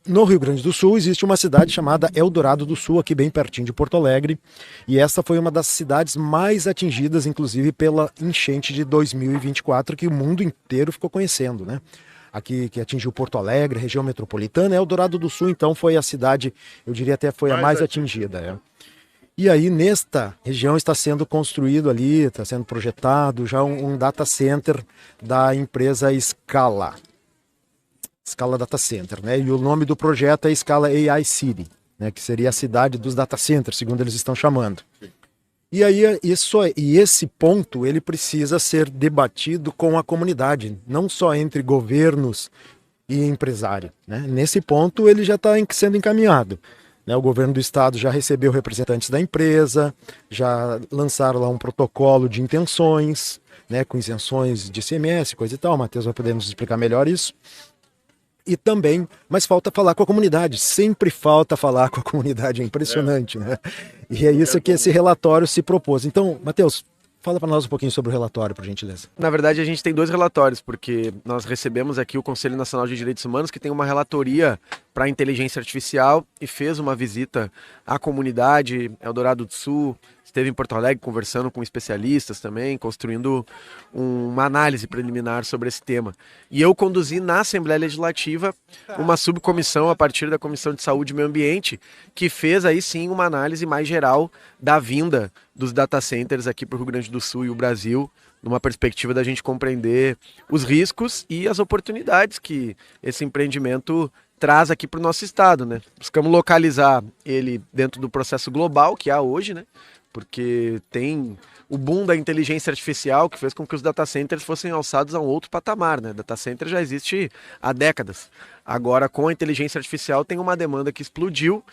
no Rio Grande do Sul existe uma cidade chamada Eldorado do Sul, aqui bem pertinho de Porto Alegre, e essa foi uma das cidades mais atingidas, inclusive, pela enchente de 2024, que o mundo inteiro ficou conhecendo, né? Aqui que atingiu Porto Alegre, região metropolitana. Eldorado do Sul, então, foi a cidade, eu diria até foi a mais atingida. E aí, nesta região, está sendo construído ali, está sendo projetado já um data center da empresa Scala Data Center, né? E o nome do projeto é Scala AI City, né? Que seria a cidade dos data centers, segundo eles estão chamando. E aí esse ponto ele precisa ser debatido com a comunidade, não só entre governos e empresário, né? Nesse ponto ele já está sendo encaminhado, né? O governo do estado já recebeu representantes da empresa, já lançaram lá um protocolo de intenções, né? Com isenções de ICMS, coisa e tal. O Matheus vai poder nos explicar melhor isso. E também, mas falta falar com a comunidade, sempre falta falar com a comunidade, é impressionante, né? E é isso que esse relatório se propôs. Então, Matheus, fala para nós um pouquinho sobre o relatório, por gentileza. Na verdade, a gente tem dois relatórios, porque nós recebemos aqui o Conselho Nacional de Direitos Humanos, que tem uma relatoria para a inteligência artificial e fez uma visita à comunidade Eldorado do Sul, esteve em Porto Alegre conversando com especialistas também, construindo uma análise preliminar sobre esse tema. E eu conduzi na Assembleia Legislativa uma subcomissão a partir da Comissão de Saúde e Meio Ambiente, que fez aí sim uma análise mais geral da vinda dos data centers aqui para o Rio Grande do Sul e o Brasil, numa perspectiva da gente compreender os riscos e as oportunidades que esse empreendimento traz aqui para o nosso estado, né? Buscamos localizar ele dentro do processo global que há hoje, né? Porque tem o boom da inteligência artificial que fez com que os data centers fossem alçados a um outro patamar, né? Data center já existe há décadas. Agora, com a inteligência artificial, tem uma demanda que explodiu.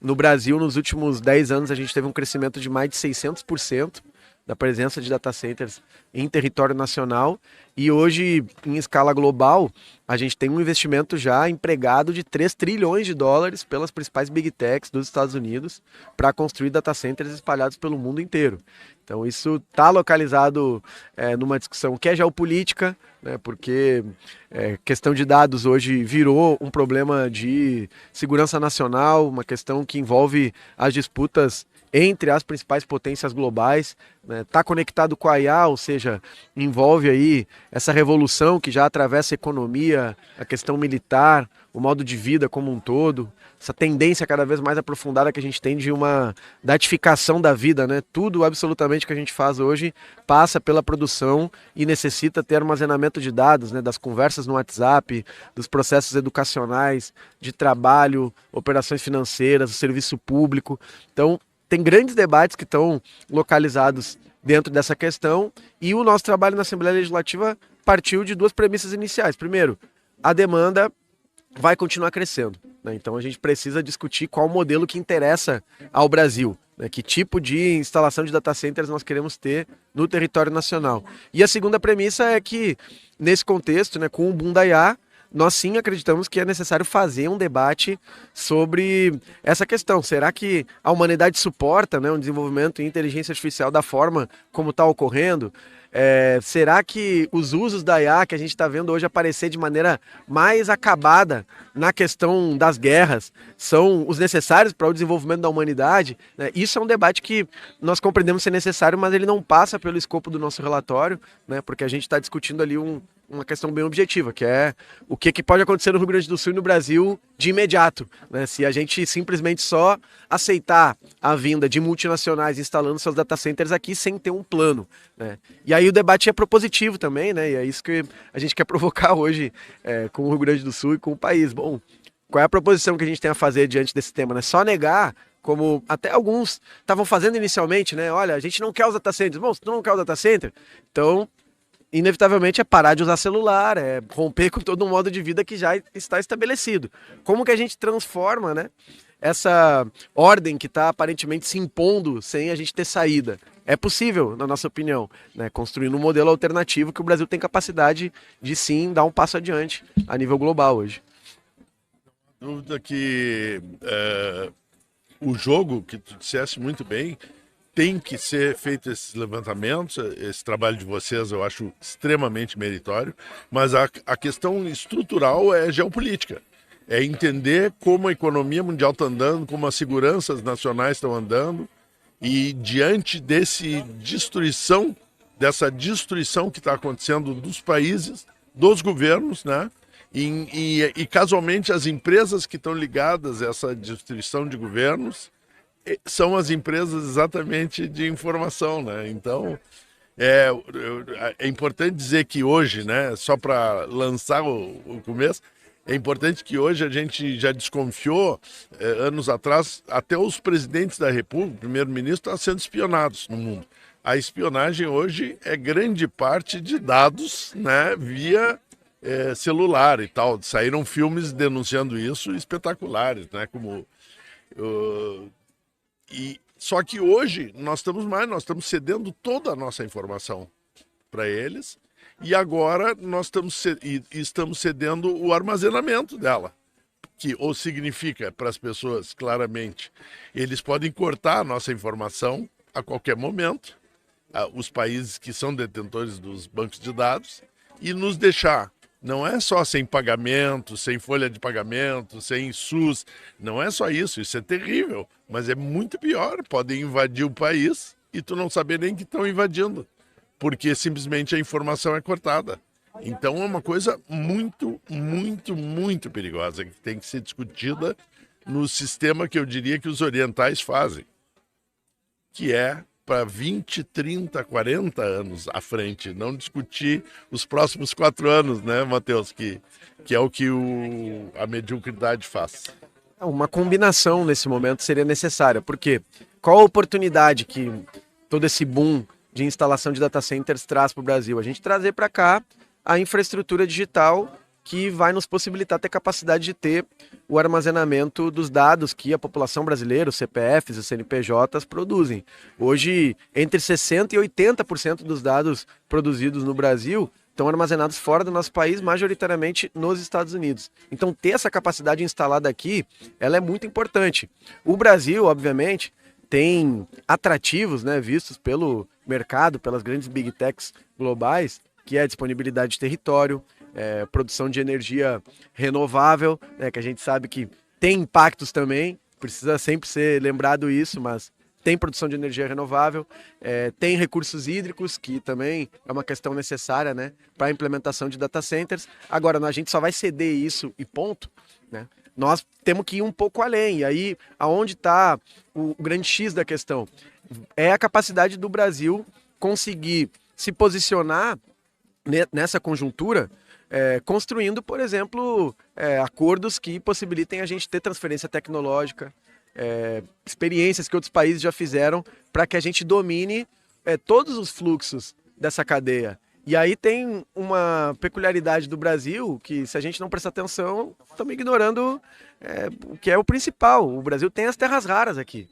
No Brasil, nos últimos 10 anos, a gente teve um crescimento de mais de 600% da presença de data centers em território nacional. E hoje, em escala global, a gente tem um investimento já empregado de 3 trilhões de dólares pelas principais big techs dos Estados Unidos para construir data centers espalhados pelo mundo inteiro. Então isso está localizado numa discussão que é geopolítica, né, porque questão de dados hoje virou um problema de segurança nacional, uma questão que envolve as disputas entre as principais potências globais, né? Tá conectado com a IA, ou seja, envolve aí essa revolução que já atravessa a economia, a questão militar, o modo de vida como um todo, essa tendência cada vez mais aprofundada que a gente tem de uma datificação da vida, né? Tudo absolutamente que a gente faz hoje passa pela produção e necessita ter armazenamento de dados, né? Das conversas no WhatsApp, dos processos educacionais, de trabalho, operações financeiras, o serviço público. Então, tem grandes debates que estão localizados dentro dessa questão e o nosso trabalho na Assembleia Legislativa partiu de duas premissas iniciais. Primeiro, a demanda vai continuar crescendo, né? Então a gente precisa discutir qual modelo que interessa ao Brasil, né? Que tipo de instalação de data centers nós queremos ter no território nacional. E a segunda premissa é que, nesse contexto, né, com o boom da IA, nós sim acreditamos que é necessário fazer um debate sobre essa questão. Será que a humanidade suporta, né, um desenvolvimento em inteligência artificial da forma como está ocorrendo? Será que os usos da IA que a gente está vendo hoje aparecer de maneira mais acabada na questão das guerras são os necessários para o desenvolvimento da humanidade, né? Isso é um debate que nós compreendemos ser necessário, mas ele não passa pelo escopo do nosso relatório, né? Porque a gente está discutindo ali uma questão bem objetiva, que é o que pode acontecer no Rio Grande do Sul e no Brasil de imediato, né? Se a gente simplesmente só aceitar a vinda de multinacionais instalando seus data centers aqui sem ter um plano, né? E aí o debate é propositivo também, né? E é isso que a gente quer provocar hoje com o Rio Grande do Sul e com o país. Bom, qual é a proposição que a gente tem a fazer diante desse tema, né? Só negar, como até alguns estavam fazendo inicialmente, né? Olha, a gente não quer os data centers. Bom, se tu não quer o data center, então inevitavelmente é parar de usar celular, é romper com todo um modo de vida que já está estabelecido. Como que a gente transforma, né, essa ordem que está aparentemente se impondo sem a gente ter saída? É possível, na nossa opinião, né, construindo um modelo alternativo que o Brasil tem capacidade de sim dar um passo adiante a nível global hoje. Dúvida que o jogo, que tu disseste muito bem, tem que ser feito esses levantamentos, esse trabalho de vocês eu acho extremamente meritório, mas a questão estrutural é geopolítica. É entender como a economia mundial está andando, como as seguranças nacionais estão andando, e diante dessa destruição que está acontecendo dos países, dos governos, né? E casualmente as empresas que estão ligadas a essa destruição de governos são as empresas exatamente de informação, né? Então é importante dizer que hoje, né? Só para lançar o começo, é importante que hoje a gente já desconfiou, anos atrás, até os presidentes da República, o primeiro-ministro, estão sendo espionados no mundo. A espionagem hoje é grande parte de dados, né, via celular e tal. Saíram filmes denunciando isso espetaculares, né, como... Só que hoje nós estamos cedendo toda a nossa informação para eles. E agora nós estamos cedendo o armazenamento dela, que ou significa para as pessoas claramente, eles podem cortar a nossa informação a qualquer momento, os países que são detentores dos bancos de dados, e nos deixar, não é só sem pagamento, sem folha de pagamento, sem SUS, não é só isso é terrível, mas é muito pior, podem invadir o país e tu não saber nem que estão invadindo, porque simplesmente a informação é cortada. Então é uma coisa muito, muito, muito perigosa, que tem que ser discutida no sistema que eu diria que os orientais fazem, que é para 20, 30, 40 anos à frente, não discutir os próximos 4 anos, né, Matheus, que é o que a mediocridade faz. Uma combinação nesse momento seria necessária, porque qual a oportunidade que todo esse boom de instalação de data centers traz para o Brasil? A gente trazer para cá a infraestrutura digital que vai nos possibilitar ter capacidade de ter o armazenamento dos dados que a população brasileira, os CPFs, os CNPJs produzem. Hoje, entre 60% e 80% dos dados produzidos no Brasil estão armazenados fora do nosso país, majoritariamente nos Estados Unidos. Então, ter essa capacidade instalada aqui, ela é muito importante. O Brasil, obviamente, tem atrativos, né, vistos pelo mercado, pelas grandes big techs globais, que é a disponibilidade de território, produção de energia renovável, né, que a gente sabe que tem impactos também, precisa sempre ser lembrado isso, mas tem produção de energia renovável, tem recursos hídricos, que também é uma questão necessária, né, para a implementação de data centers. Agora, a gente só vai ceder isso e ponto, né? Nós temos que ir um pouco além, e aí aonde está o grande X da questão? É a capacidade do Brasil conseguir se posicionar nessa conjuntura, construindo, por exemplo, acordos que possibilitem a gente ter transferência tecnológica, experiências que outros países já fizeram para que a gente domine todos os fluxos dessa cadeia. E aí tem uma peculiaridade do Brasil que, se a gente não prestar atenção, estamos ignorando o que é o principal. O Brasil tem as terras raras aqui.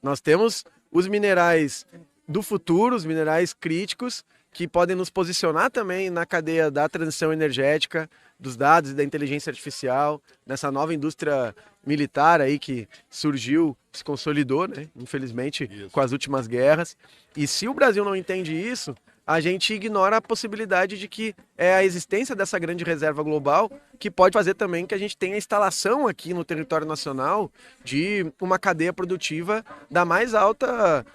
Nós temos os minerais do futuro, os minerais críticos, que podem nos posicionar também na cadeia da transição energética, dos dados e da inteligência artificial, nessa nova indústria militar aí que surgiu, se consolidou, né? Infelizmente, com as últimas guerras. E se o Brasil não entende isso, a gente ignora a possibilidade de que é a existência dessa grande reserva global que pode fazer também que a gente tenha a instalação aqui no território nacional de uma cadeia produtiva da mais alta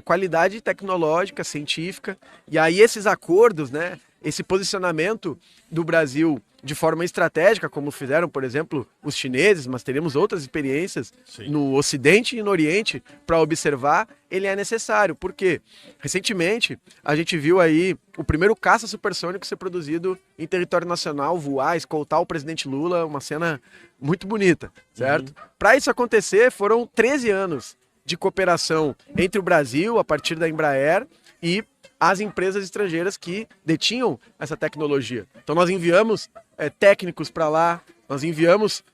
qualidade tecnológica, científica. E aí esses acordos, né, esse posicionamento do Brasil de forma estratégica, como fizeram, por exemplo, os chineses, mas teremos outras experiências no Ocidente e no Oriente para observar, ele é necessário. Por quê? Recentemente, a gente viu aí o primeiro caça supersônico ser produzido em território nacional, voar, escoltar o presidente Lula, uma cena muito bonita, certo? Para isso acontecer, foram 13 anos de cooperação entre o Brasil, a partir da Embraer, e as empresas estrangeiras que detinham essa tecnologia. Então nós enviamos técnicos para lá, nós enviamos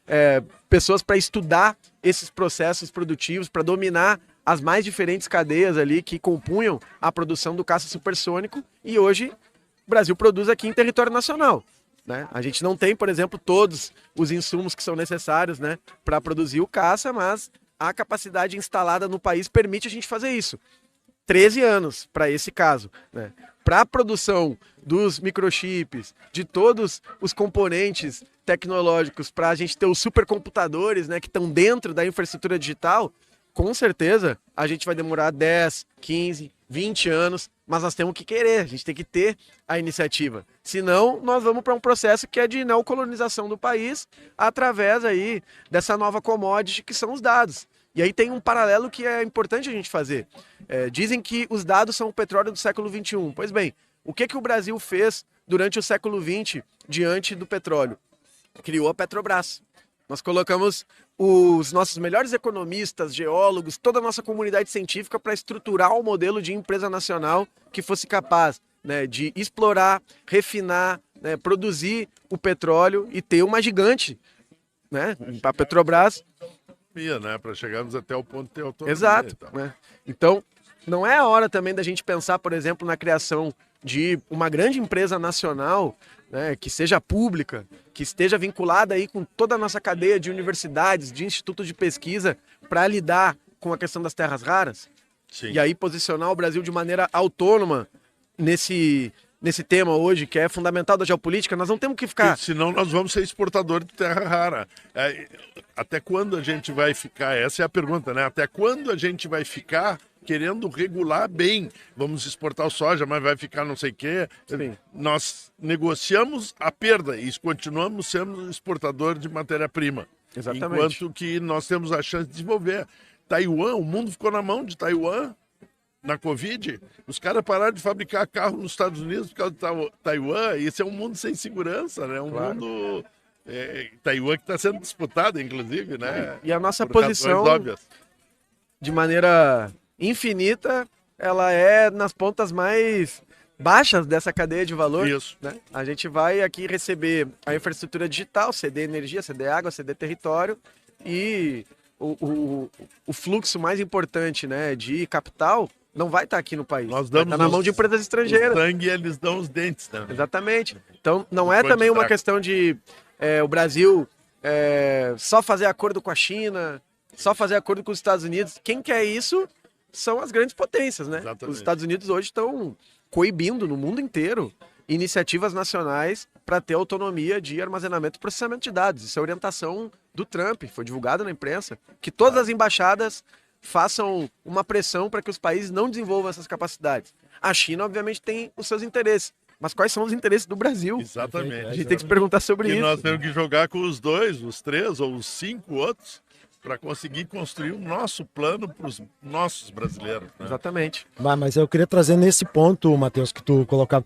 pessoas para estudar esses processos produtivos, para dominar as mais diferentes cadeias ali que compunham a produção do caça supersônico, e hoje o Brasil produz aqui em território nacional, né? A gente não tem, por exemplo, todos os insumos que são necessários, né, para produzir o caça, mas a capacidade instalada no país permite a gente fazer isso. 13 anos para esse caso, né? Para a produção dos microchips, de todos os componentes tecnológicos, para a gente ter os supercomputadores, né, que estão dentro da infraestrutura digital, com certeza a gente vai demorar 10, 15, 20 anos, mas nós temos que querer, a gente tem que ter a iniciativa. Senão, nós vamos para um processo que é de neocolonização do país através aí dessa nova commodity que são os dados. E aí tem um paralelo que é importante a gente fazer. Dizem que os dados são o petróleo do século XXI. Pois bem, o que o Brasil fez durante o século XX diante do petróleo? Criou a Petrobras. Nós colocamos os nossos melhores economistas, geólogos, toda a nossa comunidade científica para estruturar um modelo de empresa nacional que fosse capaz, né, de explorar, refinar, né, produzir o petróleo e ter uma gigante, né, a Petrobras. Né, para chegarmos até o ponto de ter autonomia. Exato. Né? Então, não é a hora também da gente pensar, por exemplo, na criação de uma grande empresa nacional, né, que seja pública, que esteja vinculada aí com toda a nossa cadeia de universidades, de institutos de pesquisa, para lidar com a questão das terras raras? Sim. E aí posicionar o Brasil de maneira autônoma nesse tema hoje, que é fundamental da geopolítica. Nós não temos que ficar... Senão nós vamos ser exportador de terra rara. Até quando a gente vai ficar? Essa é a pergunta, né? Até quando a gente vai ficar querendo regular bem? Vamos exportar o soja, mas vai ficar não sei o quê. Sim. Nós negociamos a perda e continuamos sendo exportador de matéria-prima. Exatamente. Enquanto que nós temos a chance de desenvolver. Taiwan, o mundo ficou na mão de Taiwan. Na Covid, os caras pararam de fabricar carro nos Estados Unidos por causa de Taiwan. Esse é um mundo sem segurança, né? Mundo... Taiwan que está sendo disputado, inclusive, né? E a nossa posição, de maneira infinita, ela é nas pontas mais baixas dessa cadeia de valor. Isso. Né? A gente vai aqui receber a infraestrutura digital, ceder energia, ceder água, ceder território e o fluxo mais importante, né, de capital não vai estar aqui no país. Nós damos vai estar na mão de empresas estrangeiras. O sangue, eles dão os dentes, né? Exatamente. Então, não é também uma questão de o Brasil só fazer acordo com a China, só fazer acordo com os Estados Unidos. Quem quer isso são as grandes potências, né? Exatamente. Os Estados Unidos hoje estão coibindo no mundo inteiro iniciativas nacionais para ter autonomia de armazenamento e processamento de dados. Isso é orientação do Trump, foi divulgado na imprensa, que todas as embaixadas façam uma pressão para que os países não desenvolvam essas capacidades. A China, obviamente, tem os seus interesses. Mas quais são os interesses do Brasil? Exatamente. A gente tem que se perguntar sobre isso. Nós temos que jogar com os 2, os 3 ou os 5 outros para conseguir construir o nosso plano para os nossos brasileiros. Né? Exatamente. Mas eu queria trazer nesse ponto, Matheus, que tu colocava.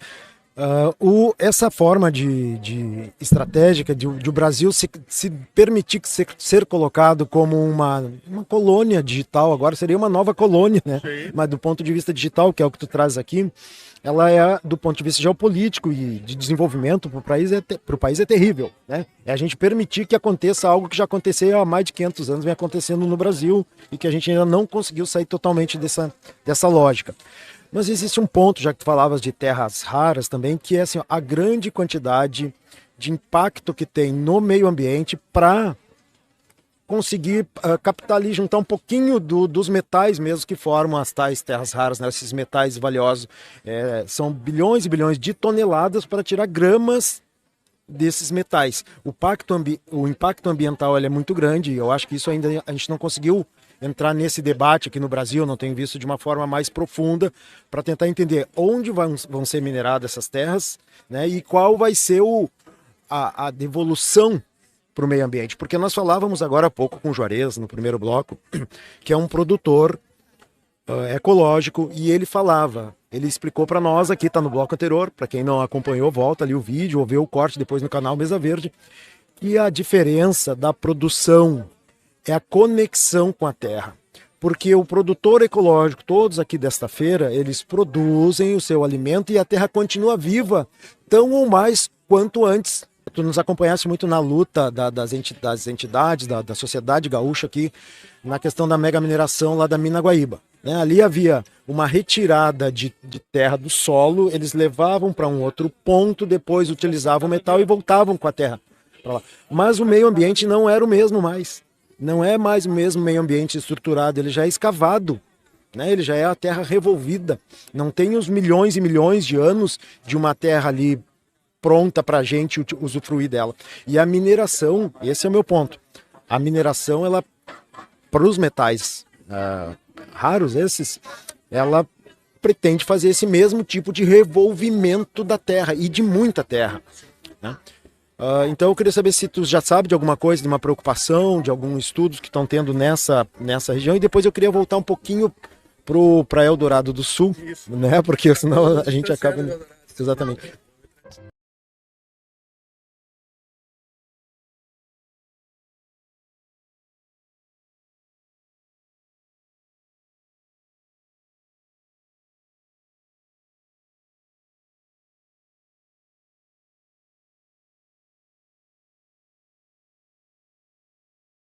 Essa forma de estratégica de o Brasil se permitir ser colocado como uma colônia digital, agora seria uma nova colônia, né? Sim. Mas do ponto de vista digital, que é o que tu traz aqui, ela é, do ponto de vista geopolítico e de desenvolvimento para o país é terrível, né? É a gente permitir que aconteça algo que já aconteceu há mais de 500 anos, vem acontecendo no Brasil e que a gente ainda não conseguiu sair totalmente dessa lógica. Mas existe um ponto, já que tu falavas de terras raras também, que é assim, a grande quantidade de impacto que tem no meio ambiente para conseguir captar ali, juntar um pouquinho dos metais mesmo que formam as tais terras raras, né? Esses metais valiosos. São bilhões e bilhões de toneladas para tirar gramas desses metais. O impacto ambiental ele é muito grande, eu acho que isso ainda a gente não conseguiu entrar nesse debate aqui no Brasil, não tenho visto de uma forma mais profunda para tentar entender onde vão ser mineradas essas terras, né, e qual vai ser a devolução para o meio ambiente. Porque nós falávamos agora há pouco com o Juarez, no primeiro bloco, que é um produtor ecológico, e ele explicou para nós aqui, está no bloco anterior, para quem não acompanhou, volta ali o vídeo ou vê o corte depois no canal Mesa Verde, e a diferença da produção é a conexão com a terra. Porque o produtor ecológico, todos aqui desta feira, eles produzem o seu alimento e a terra continua viva, tão ou mais quanto antes. Tu nos acompanhaste muito na luta das entidades, da sociedade gaúcha aqui, na questão da mega mineração lá da Mina Guaíba. Né? Ali havia uma retirada de terra do solo, eles levavam para um outro ponto, depois utilizavam o metal e voltavam com a terra para lá. Mas o meio ambiente não era o mesmo mais. Não é mais o mesmo meio ambiente estruturado, ele já é escavado né? Ele já é a terra revolvida. Não tem os milhões e milhões de anos de uma terra ali pronta para a gente usufruir dela. E a mineração, esse é o meu ponto. A mineração, ela, para os metais raros esses, ela pretende fazer esse mesmo tipo de revolvimento da terra e de muita terra, né? Então eu queria saber se tu já sabe de alguma coisa, de uma preocupação, de algum estudo que estão tendo nessa região, e depois eu queria voltar um pouquinho para Eldorado do Sul, né? Porque senão a gente acaba... Exatamente.